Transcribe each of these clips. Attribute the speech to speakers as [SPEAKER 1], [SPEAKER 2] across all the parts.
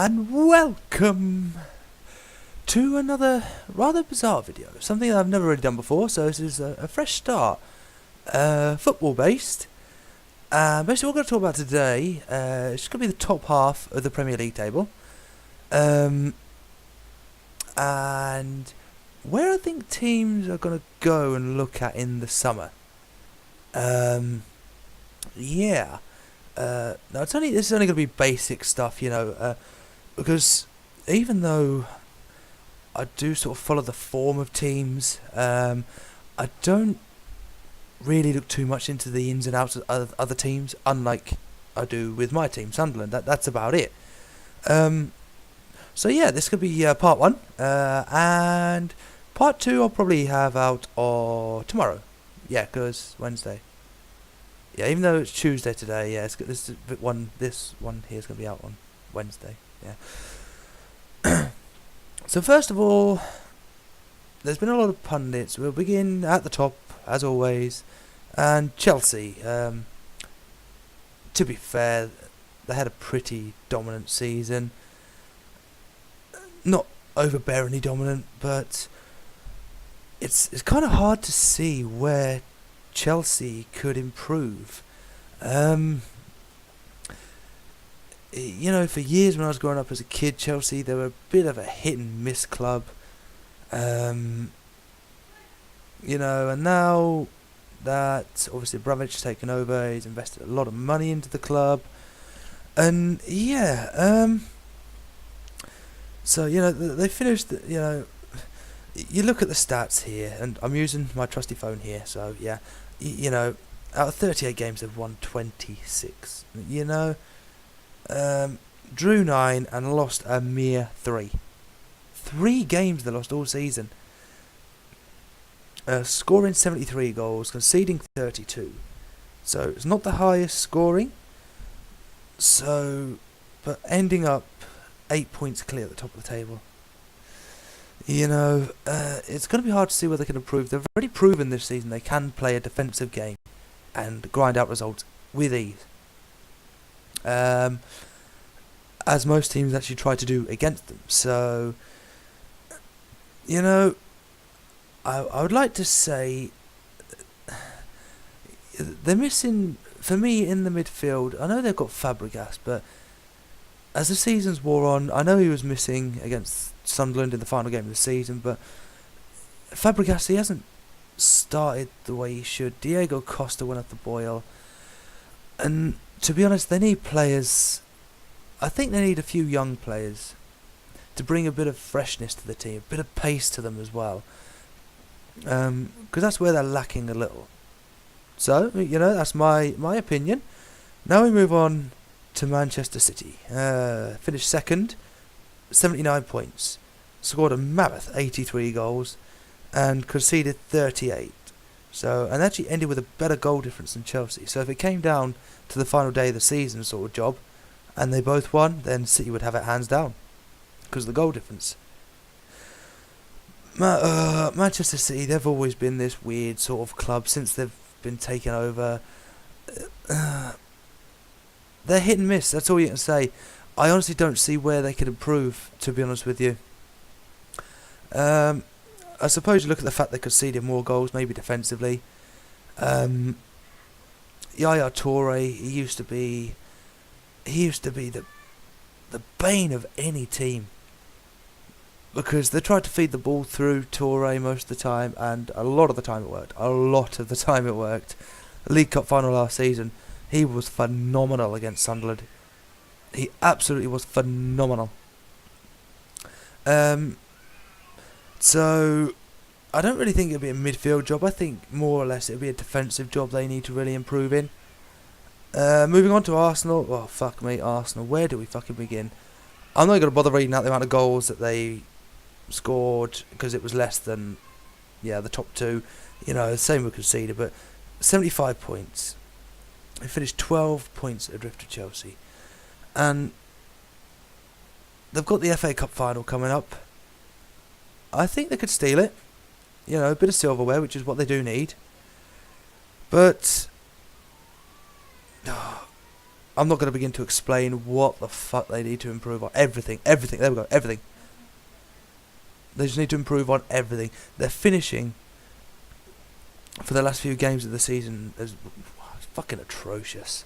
[SPEAKER 1] and welcome to another rather bizarre video. Something that I've never really done before, so this is a fresh start. Football based. Basically what we're going to talk about today, it's going to be the top half of the Premier League table. And where I think teams are going to go and look at in the summer. Yeah. Now this is only going to be basic stuff, because even though I do sort of follow the form of teams, I don't really look too much into the ins and outs of other teams, unlike I do with my team, Sunderland. That's about it. So yeah, this could be part one, and part two I'll probably have out tomorrow. Yeah, because Wednesday. Yeah, even though it's Tuesday today, yeah, this one here is going to be out on Wednesday. Yeah. So first of all, there's been a lot of pundits. We'll begin at the top, as always, and Chelsea. To be fair, they had a pretty dominant season. Not overbearingly dominant, but it's kind of hard to see where Chelsea could improve. For years when I was growing up as a kid, Chelsea, they were a bit of a hit and miss club. And now that obviously Abramovich has taken over, he's invested a lot of money into the club. And so they finished. You look at the stats here, and I'm using my trusty phone here. So yeah, out of 38 games, they've won 26. Drew 9 and lost a mere 3. 3 games they lost all season. Scoring 73 goals, conceding 32. So it's not the highest scoring. But ending up 8 points clear at the top of the table. It's going to be hard to see where they can improve. They've already proven this season they can play a defensive game and grind out results with ease. As most teams actually try to do against them. So, I would like to say they're missing, for me, in the midfield. I know they've got Fabregas, but as the seasons wore on, I know he was missing against Sunderland in the final game of the season, but Fabregas, he hasn't started the way he should. Diego Costa went off the boil. And to be honest, they need players. I think they need a few young players to bring a bit of freshness to the team, a bit of pace to them as well. Because that's where they're lacking a little. So, that's my opinion. Now we move on to Manchester City. Finished second, 79 points. Scored a mammoth 83 goals and conceded 38. So, and actually ended with a better goal difference than Chelsea. So if it came down to the final day of the season sort of job, and they both won, then City would have it hands down because of the goal difference. Manchester City, they've always been this weird sort of club since they've been taken over. They're hit and miss, that's all you can say. I honestly don't see where they could improve, to be honest with you. I suppose you look at the fact they conceded more goals, maybe defensively. Yaya Toure, he used to be the bane of any team, because they tried to feed the ball through Toure most of the time, and a lot of the time it worked. The League Cup final last season, he was phenomenal against Sunderland. He absolutely was phenomenal. So I don't really think it'll be a midfield job. I think more or less it'll be a defensive job they need to really improve in. Moving on to Arsenal. Oh, fuck me, Arsenal. Where do we fucking begin? I'm not going to bother reading out the amount of goals that they scored, because it was less than, the top two. The same with conceded, but 75 points. They finished 12 points adrift of Chelsea. And they've got the FA Cup final coming up. I think they could steal it. A bit of silverware, which is what they do need. But I'm not going to begin to explain what the fuck they need to improve on. Everything. There we go. Everything. They just need to improve on everything. Their finishing for the last few games of the season is fucking atrocious.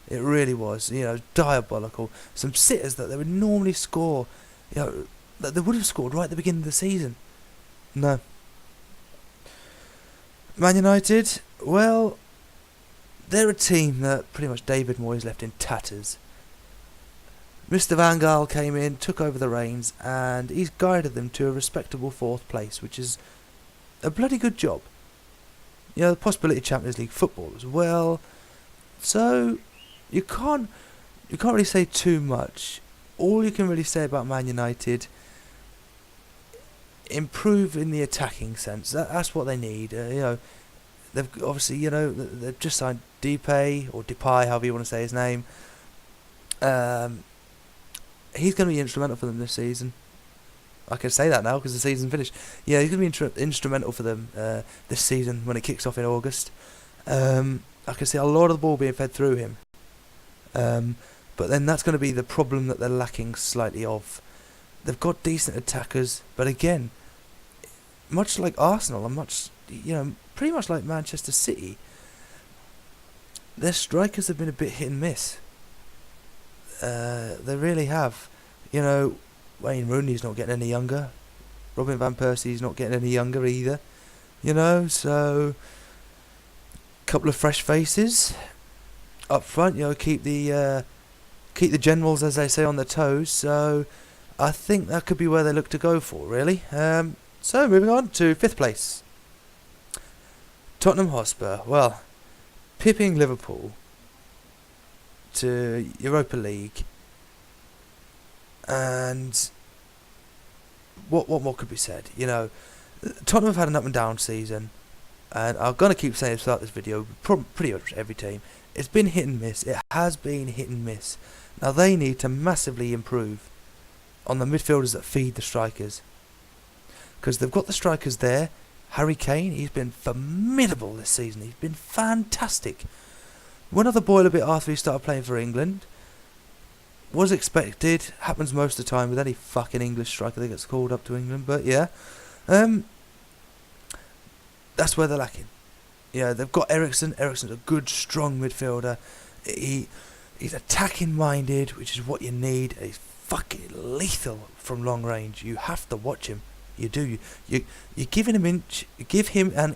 [SPEAKER 1] It really was. Diabolical. Some sitters that they would normally score, that they would have scored right at the beginning of the season. No. Man United, well, they're a team that pretty much David Moyes left in tatters. Mr. Van Gaal came in, took over the reins, and he's guided them to a respectable 4th place, which is a bloody good job. The possibility of Champions League football as well. So you can't really say too much. All you can really say about Man United, improve in the attacking sense. That's what they need. They've obviously, they've just signed Depay, however you want to say his name. He's going to be instrumental for them this season. I can say that now because the season's finished. Yeah, he's going to be instrumental for them this season when it kicks off in August. I can see a lot of the ball being fed through him. But then that's going to be the problem that they're lacking slightly of. They've got decent attackers, but again, much like Arsenal and pretty much like Manchester City, their strikers have been a bit hit and miss. They really have. Wayne Rooney's not getting any younger. Robin Van Persie's not getting any younger either. So couple of fresh faces up front. Keep the generals, as they say, on their toes. So I think that could be where they look to go for, really. So moving on to 5th place, Tottenham Hotspur. Well, pipping Liverpool to Europa League, and what more could be said? Tottenham have had an up and down season, and I'm gonna keep saying this throughout this video. Pretty much every team, it's been hit and miss. It has been hit and miss. Now they need to massively improve on the midfielders that feed the strikers, because they've got the strikers there. Harry Kane, he's been formidable this season. He's been fantastic. Went off the boil a bit after he started playing for England. Was expected. Happens most of the time with any fucking English striker that gets called up to England. But yeah, that's where they're lacking. They've got Eriksen. Eriksen's a good, strong midfielder. He's attacking minded, which is what you need. He's fucking lethal from long range. You have to watch him. You do. You give him an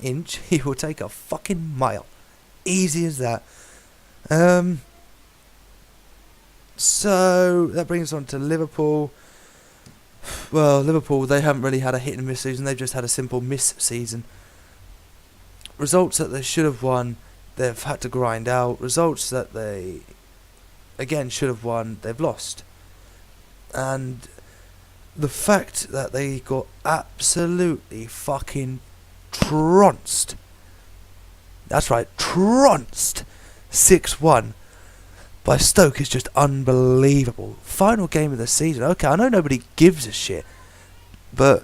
[SPEAKER 1] inch, he will take a fucking mile. Easy as that. So that brings us on to Liverpool. Well, Liverpool, they haven't really had a hit and miss season. They've just had a simple miss season. Results that they should have won, they've had to grind out. Results that they, again, should have won, they've lost. And the fact that they got absolutely fucking trounced. That's right, trounced 6-1 by Stoke is just unbelievable. Final game of the season. Okay, I know nobody gives a shit, but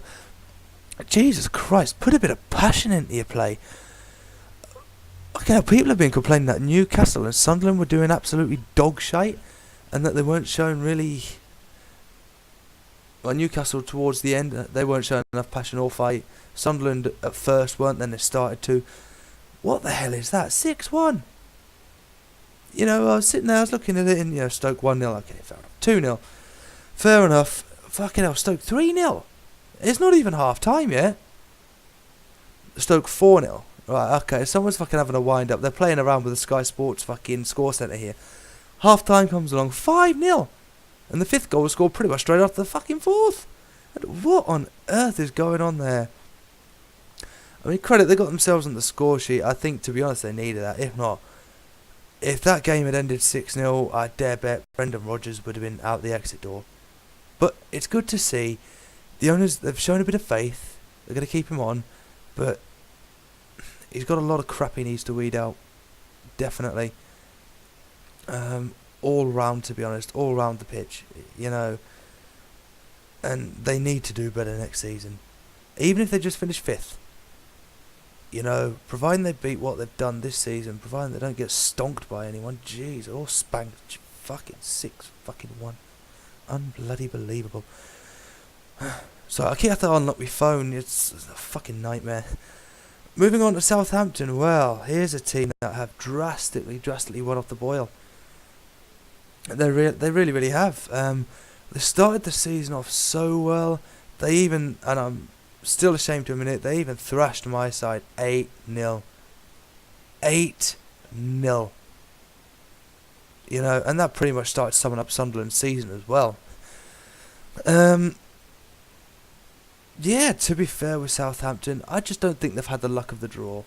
[SPEAKER 1] Jesus Christ, put a bit of passion into your play. Okay, people have been complaining that Newcastle and Sunderland were doing absolutely dog shite, and that they weren't showing really. Well, Newcastle towards the end, they weren't showing enough passion or fight. Sunderland at first weren't, then they started to. What the hell is that? 6-1. I was sitting there, I was looking at it in, Stoke 1-0, okay, fair enough. 2-0, fair enough. Fucking hell, Stoke 3-0. It's not even half time yet. Stoke 4-0. Right, okay, someone's fucking having a wind up. They're playing around with the Sky Sports fucking score centre here. Half time comes along, 5-0. And the 5th goal was scored pretty much straight after the fucking 4th. What on earth is going on there? I mean, credit, they got themselves on the score sheet. I think, to be honest, they needed that. If not, if that game had ended 6-0, I dare bet Brendan Rodgers would have been out the exit door. But it's good to see. The owners, they've shown a bit of faith. They're going to keep him on. But he's got a lot of crap he needs to weed out. Definitely. All round, to be honest. All round the pitch. And they need to do better next season. Even if they just finish 5th. You know, providing they beat what they've done this season, providing they don't get stonked by anyone, jeez, or spanked, fucking 6-1. Unbloody believable. So I keep having to unlock my phone, it's a fucking nightmare. Moving on to Southampton, well, here's a team that have drastically won off the boil. They really have. They started the season off so well. They even, and I'm still ashamed to admit it, they even thrashed my side 8-0. 8-0. You know, and that pretty much started summing up Sunderland's season as well. Yeah, to be fair with Southampton, I just don't think they've had the luck of the draw.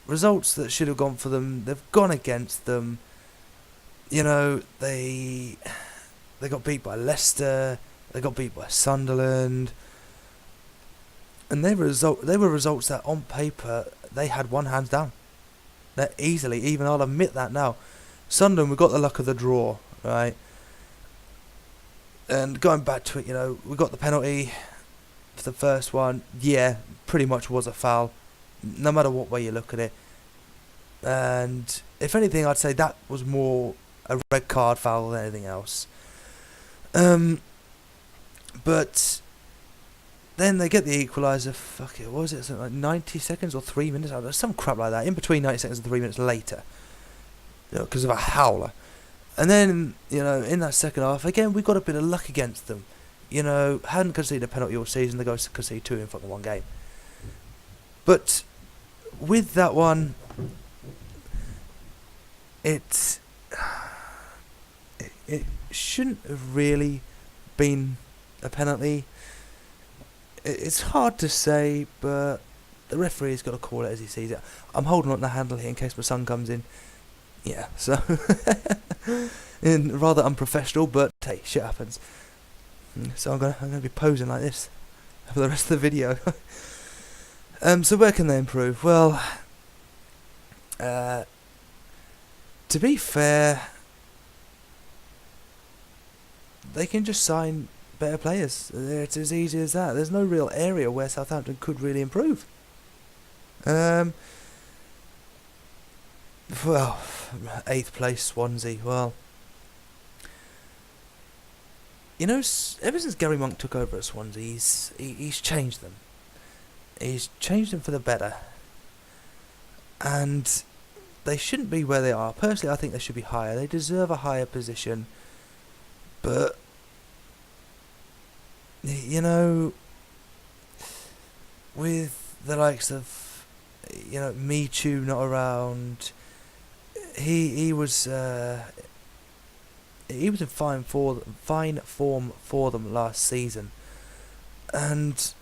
[SPEAKER 1] Results that should have gone for them, they've gone against them. You know, they got beat by Leicester, they got beat by Sunderland, and they were results that on paper they had one hands down. They're easily, even I'll admit that now. Sunderland, we got the luck of the draw, right? And going back to it, you know, we got the penalty for the first one. Yeah, pretty much was a foul, no matter what way you look at it. And if anything, I'd say that was more a red card foul than anything else. But then they get the equaliser. Fuck it, what was it? Something like 90 seconds or 3 minutes? Some crap like that. In between 90 seconds and 3 minutes later, you know, because of a howler. And then, you know, in that second half, again, we got a bit of luck against them. You know, hadn't conceded a penalty all season, they go to concede 2 in fucking one game. But with that one, it shouldn't have really been a penalty. It's hard to say, but the referee's got to call it as he sees it. I'm holding on to the handle here in case my son comes in. Yeah, so rather unprofessional, but hey, shit happens. So I'm gonna be posing like this for the rest of the video. So where can they improve? Well, to be fair, they can just sign better players. It's as easy as that. There's no real area where Southampton could really improve. Well, 8th place Swansea. Well, you know, ever since Gary Monk took over at Swansea, he's changed them. He's changed them for the better. And they shouldn't be where they are. Personally, I think they should be higher. They deserve a higher position. But, you know, with the likes of, you know, Michu not around, he was in fine form for them last season, and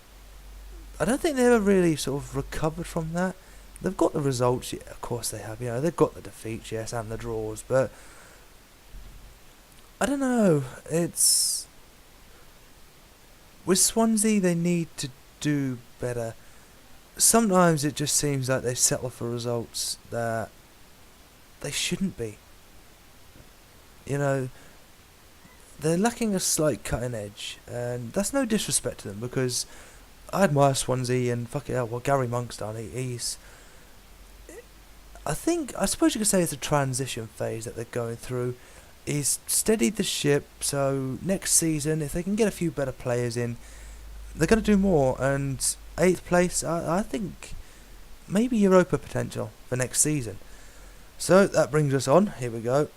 [SPEAKER 1] I don't think they ever really sort of recovered from that. They've got the results, yeah, of course they have. You know, they've got the defeats, yes, and the draws, but I don't know. It's with Swansea, they need to do better. Sometimes it just seems like they settle for results that they shouldn't be. You know, they're lacking a slight cutting edge, and that's no disrespect to them, because I admire Swansea, and fuck it out, what Gary Monk's done, he's... I suppose you could say it's a transition phase that they're going through. He's steadied the ship, so next season, if they can get a few better players in, they're going to do more, and 8th place, I think maybe Europa potential for next season. So that brings us on, here we go,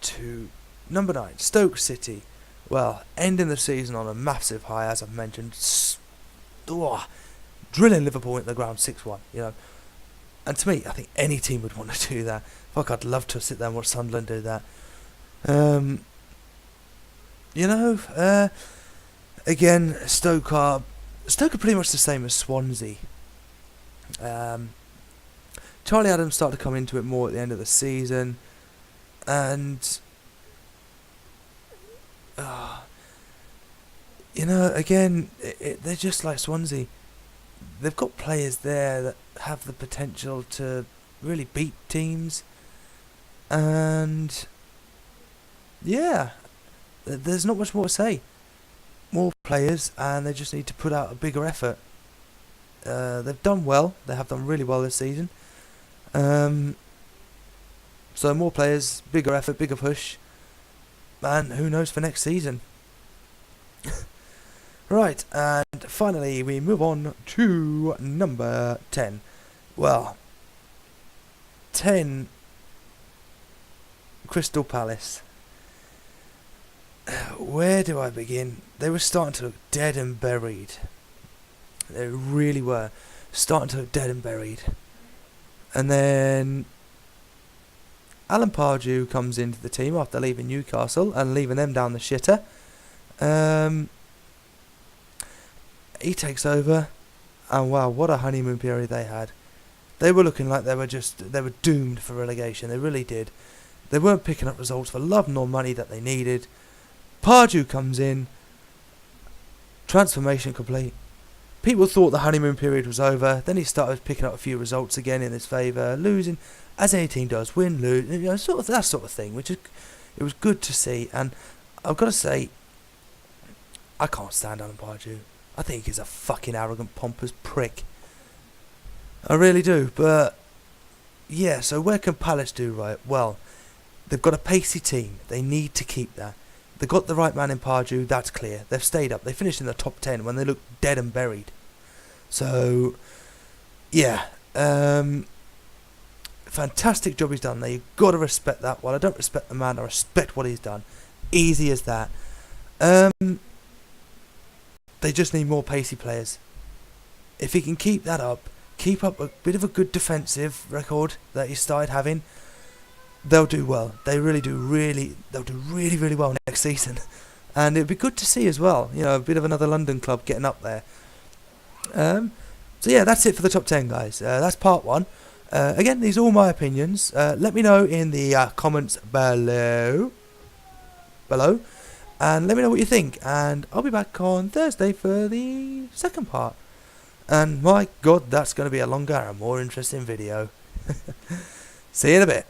[SPEAKER 1] to number 9, Stoke City. Well, ending the season on a massive high, as I've mentioned. Drilling Liverpool into the ground 6-1, you know. And to me, I think any team would want to do that. Fuck, I'd love to sit there and watch Sunderland do that. You know, again, Stoke are pretty much the same as Swansea. Charlie Adams started to come into it more at the end of the season, and you know, again, they're just like Swansea. They've got players there that have the potential to really beat teams, and yeah, there's not much more to say. More players, and they just need to put out a bigger effort. They've done well. They have done really well this season. So more players, bigger effort, bigger push, and who knows for next season. Right, and finally we move on to number 10. Well, 10, Crystal Palace. Where do I begin? They were starting to look dead and buried. They really were starting to look dead and buried. And then Alan Pardew comes into the team after leaving Newcastle and leaving them down the shitter. He takes over, and wow, what a honeymoon period they had. They were looking like they were doomed for relegation. They really did. They weren't picking up results for love nor money that they needed. Pardew comes in, transformation complete. People thought the honeymoon period was over. Then he started picking up a few results again in his favour, losing as any team does, win, lose, sort of that sort of thing. It was good to see. And I've got to say, I can't stand Alan Pardew. I think he's a fucking arrogant, pompous prick. I really do. But yeah, so where can Palace do right? Well, they've got a pacey team. They need to keep that. They've got the right man in Pardew, that's clear. They've stayed up. They finished in the top 10 when they looked dead and buried. So, yeah. Fantastic job he's done there. You've got to respect that. While I don't respect the man, I respect what he's done. Easy as that. They just need more pacey players. If he can keep that up, keep up a bit of a good defensive record that he started having, they'll do well. They really do. They'll do really well next season. And it'd be good to see as well. A bit of another London club getting up there. So yeah, that's it for the top 10, guys. That's part 1. Again, these are all my opinions. Let me know in the comments below. And let me know what you think. And I'll be back on Thursday for the second part. And my God, that's going to be a longer and more interesting video. See you in a bit.